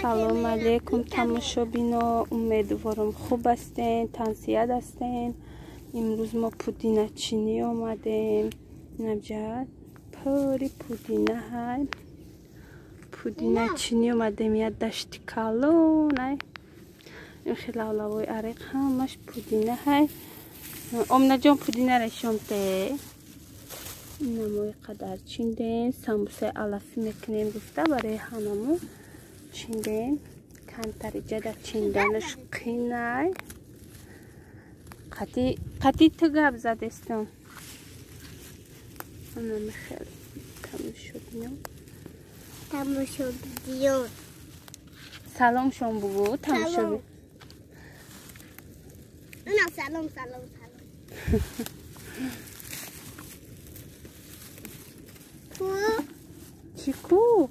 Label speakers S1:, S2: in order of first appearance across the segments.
S1: سلام علیکم تماشابینا، امیدوارم خوب هستین، تنسیت هستین. امروز ما پودینه چینی آمدیم. نبجد پاری پودینه های پودینه چینی آمدیم. یه دشتی کلونه این خیلی اولوی عریق همش پودینه های. امنا جان پودینه را شمته نموی قدر چیندین. سمبوسه علفی میکنیم گفته برای هممون چیندین. کانتری جدا چیندنش قینای قطی تو گب زدستون. انا میخیل تماشابیون سلام شما بگو. تماشابی
S2: نه سلام
S1: چیکو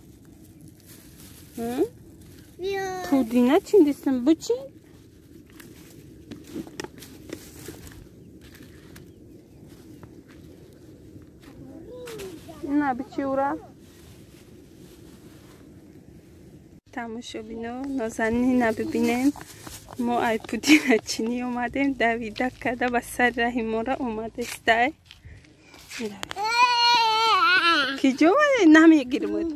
S1: پودینه چیندستم بچین. نه بچی اورا تماشابینا نازنین ببینیم. ما ای پودینه چینی اومدیم. دویده کده به سر راه ما را اومده استه کی جو نمیگیرم. نه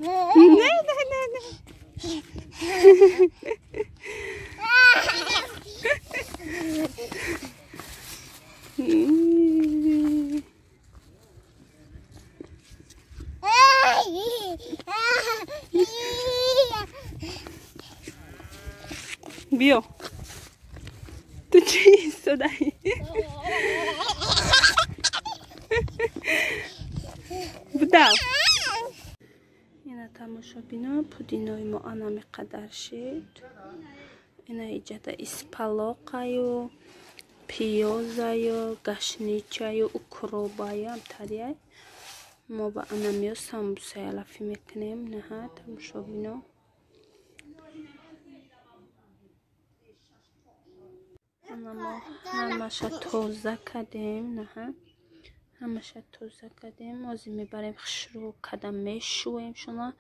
S1: بیا تو چی ایستادی؟ بودم اینا تماشابینا پودینای ما انمی قدر شد. اینا ایجاده اسپلاقایو پیازایو گشنیچایو اکروبایو هم تریه. ما با انمیو سمبوسه علفی میکنیم. نه تماشابینا ما همش توزه کردیم. نه همش توزه کردیم. مازی میبریم خشرو کدم میشویم شما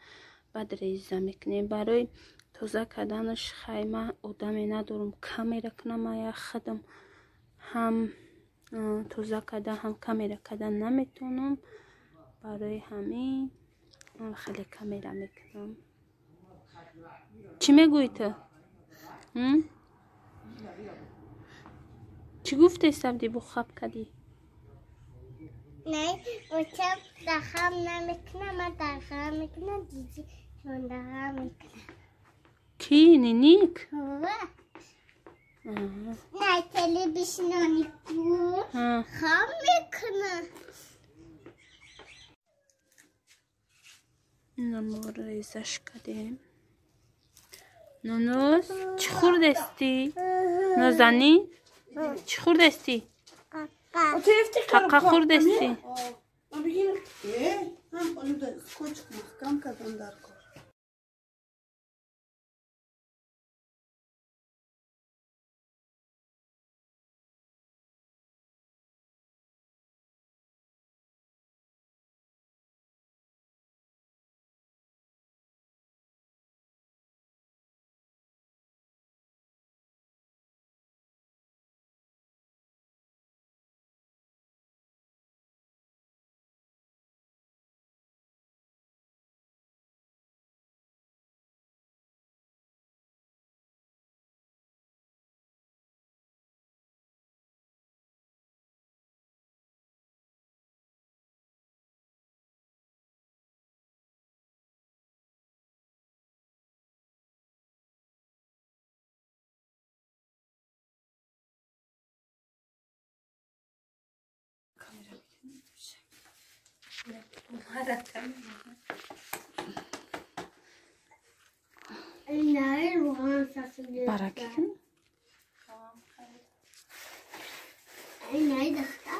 S1: بعد ریزه میکنیم. برای توزه کردنش خیمه آدمی ندارم کامera کنم. یا خودم هم توزه کردن هم کامera کردن نمیتونم. برای همین خیلی کامera میکنم. چی میگویی تو؟ چی گفتی سبدی بو خواب کردی؟
S2: نه اوچم دخم نمیکنم. من دخم میکنم دیدی چون دخم میکنم.
S1: کی نینیک؟
S2: نه تلویزیونی بود خم میکنم.
S1: نمو ریزش کردیم. نونوز چی خوردستی؟ نازنی چی خوردستی؟ قاقا خوردستی؟ برکه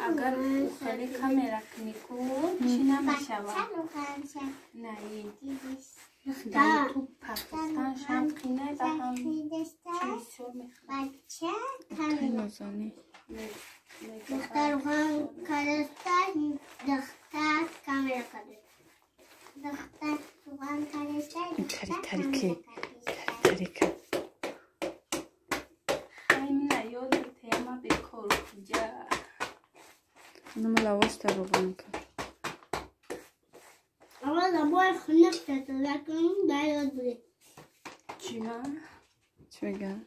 S1: اگر خیلی کامera کنی کو چی نمیشود. نه تو پاکستان شام خینه با هم چیزور میخواد.
S2: بچه
S1: نازنی
S2: دختر خان کارستان دختر کامera کرده. دختر خان کارستان
S1: تری که تریکه خیلی نیاد تیما بکر کجا اونم لواست رو بانکه
S2: اما باید خونه فتاده کنیم باید بودیم
S1: چی ها؟ چی بگم؟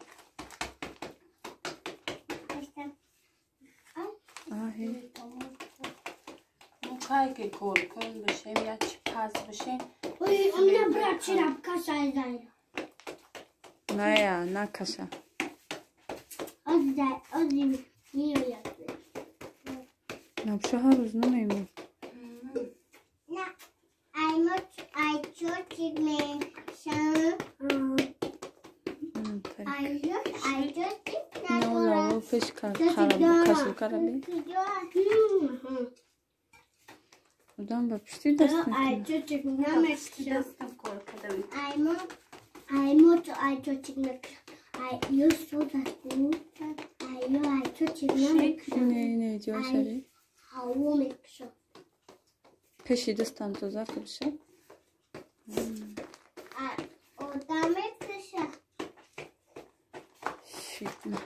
S1: آهی موقعی که گل کن بشیم یا چی پس بشیم
S2: اون نبرد چی رب کسای زایر
S1: نه یا نه کسا
S2: آزی میوید
S1: نبشه هر روز نمیمون
S2: نه ای چو چیز میشم ای چو چیز
S1: نه لابو پیش خراب کسو کربی بودم با پشتی دست
S2: ای چو چیز نمیشم
S1: دستم کار کدوی
S2: ای چو چیز نمیشم ای یو سو دستیم ای چو چیز نمیشم
S1: نه جا شدی
S2: هاو میکشم
S1: پیشی دستم تو زرد بشه
S2: آدم میکشم
S1: شیط نه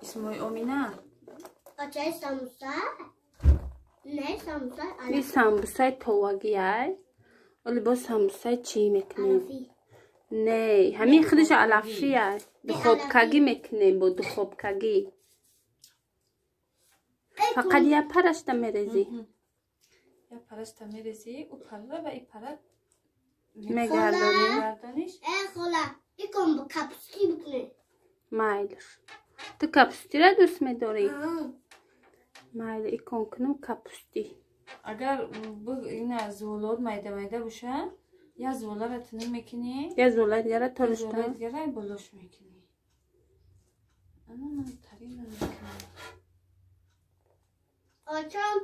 S1: اسموی اومینا
S2: آچای ساموسا نه ساموسا
S1: این سامبوسای تواگی های ولی با سامبوسای چی میکنیم
S2: علفی
S1: نه همین خودش علفی های دخوبکگی میکنیم با دخوبکگی فقط یه پرشت میریزی یه پرشت میریزی او پره و این پره میگردانیش
S2: ای خلا ای کن با کپسکی بکنه
S1: مایلش تو کپستی را دوست میداری مایل ای کن کنم کپستی اگر این زولاد میده باشه یا زولا را تنیم میکنی یا زولا دیگه را ترشتن زولا دیگه را بلوش میکنی اما من تری نمیکنم
S2: آچام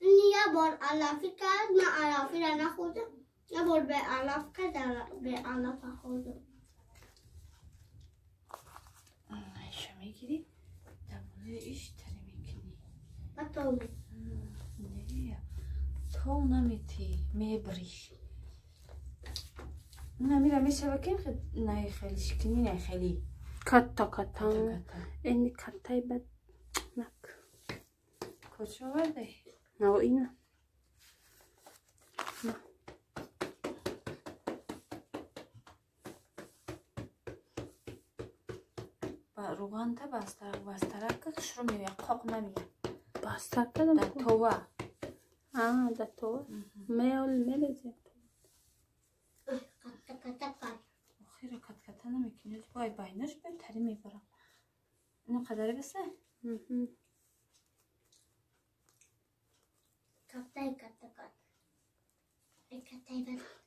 S2: یه بار علفی کرد من علفی را نخوردم یه بار به علف کرد به علف خوردم
S1: ایشو میگیری دمونه ایش تری میکنی
S2: بطور
S1: نه تو نمیتی میبریش نمیره میشه بکن نه خیلی شکنی نه خیلی کتا اینی کتای بد نک کجا ورده نه اینه نه با روغن تا بستره که شروع میوه قاق نمیه بستر کدام در توه در توه میول میلیزه خیره کت نمیکنی بای باینش به تری میبرم اینو قدره بسه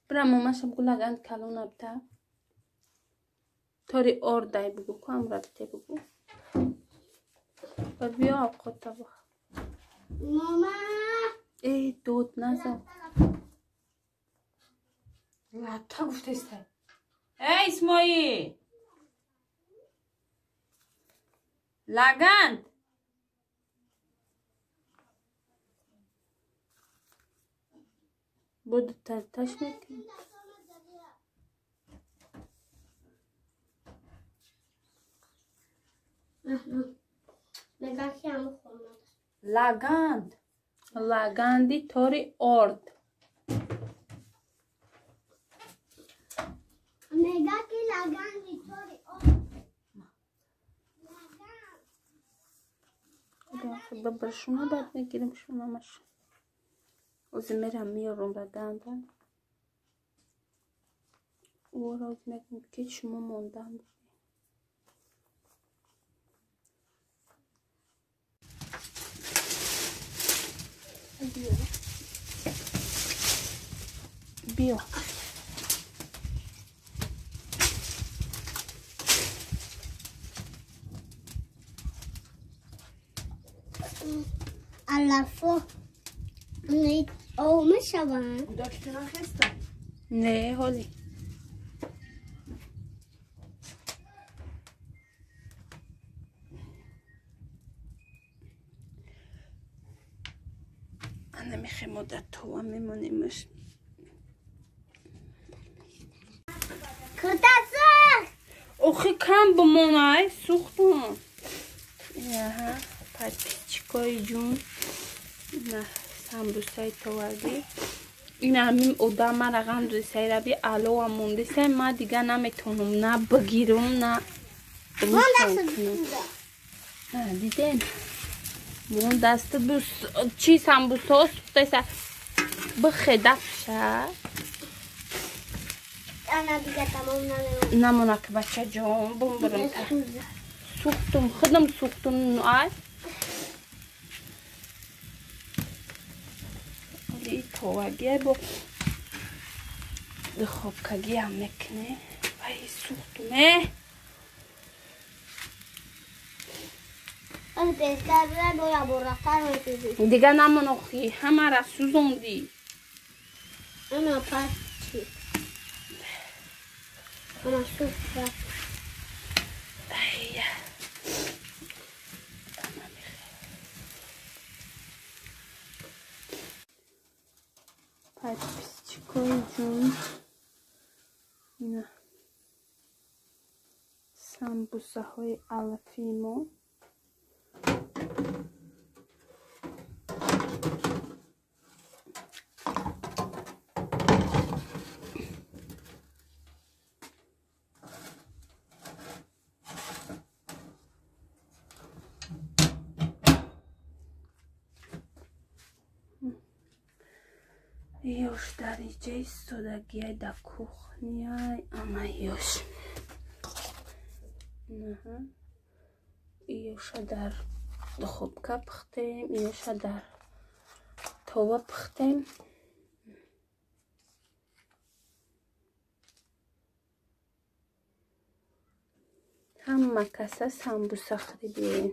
S1: برم ماماشم گلگند کلون ابتا طوری اردای بگو کام رفته بگو و بیا آقا تا بخ
S2: ماما
S1: ای دود نزد لطا گفته استه ای اسمایی لگند بود تش میکنی لگندی طوری ارد
S2: نگاه که لگندی طوری ارد
S1: ببر شما باید میگیریم شما مش از میرم میارم لگندن او را میگم که شما موندن بیا
S2: علفو او میشوند
S1: دکتر خسته نه حالی نمیخوای مدت تو هم میمونیمش.
S2: کتاسه
S1: اوخی کم بمونای سوختون. نه پس چیکای جون. نه سمبوسای توگی. این همین ادام رقم دوی سیرابی علو هم مونده سه ما دیگه نمیتونم نه بگیرم نه نه دیدین مون دست دوست چی سمبوسا سوخته سر بخدف شد
S2: انا دیگه تمام
S1: نمونه که بچه جان بوم برم تا سوختم خودم سوختم آی ولی توگیه با خوب کگی هم میکنه وای سوختمه دیگه نمونه خی همه را سوزوندی
S2: انا پس چی؟ انا سوخت
S1: پس چیکار جون نه سمبوسه های الفیمو już daridzie istodagi da kuchnia ama już już dar do chopka pchtem już dar tova pchtem hamma kasa sambusa xridin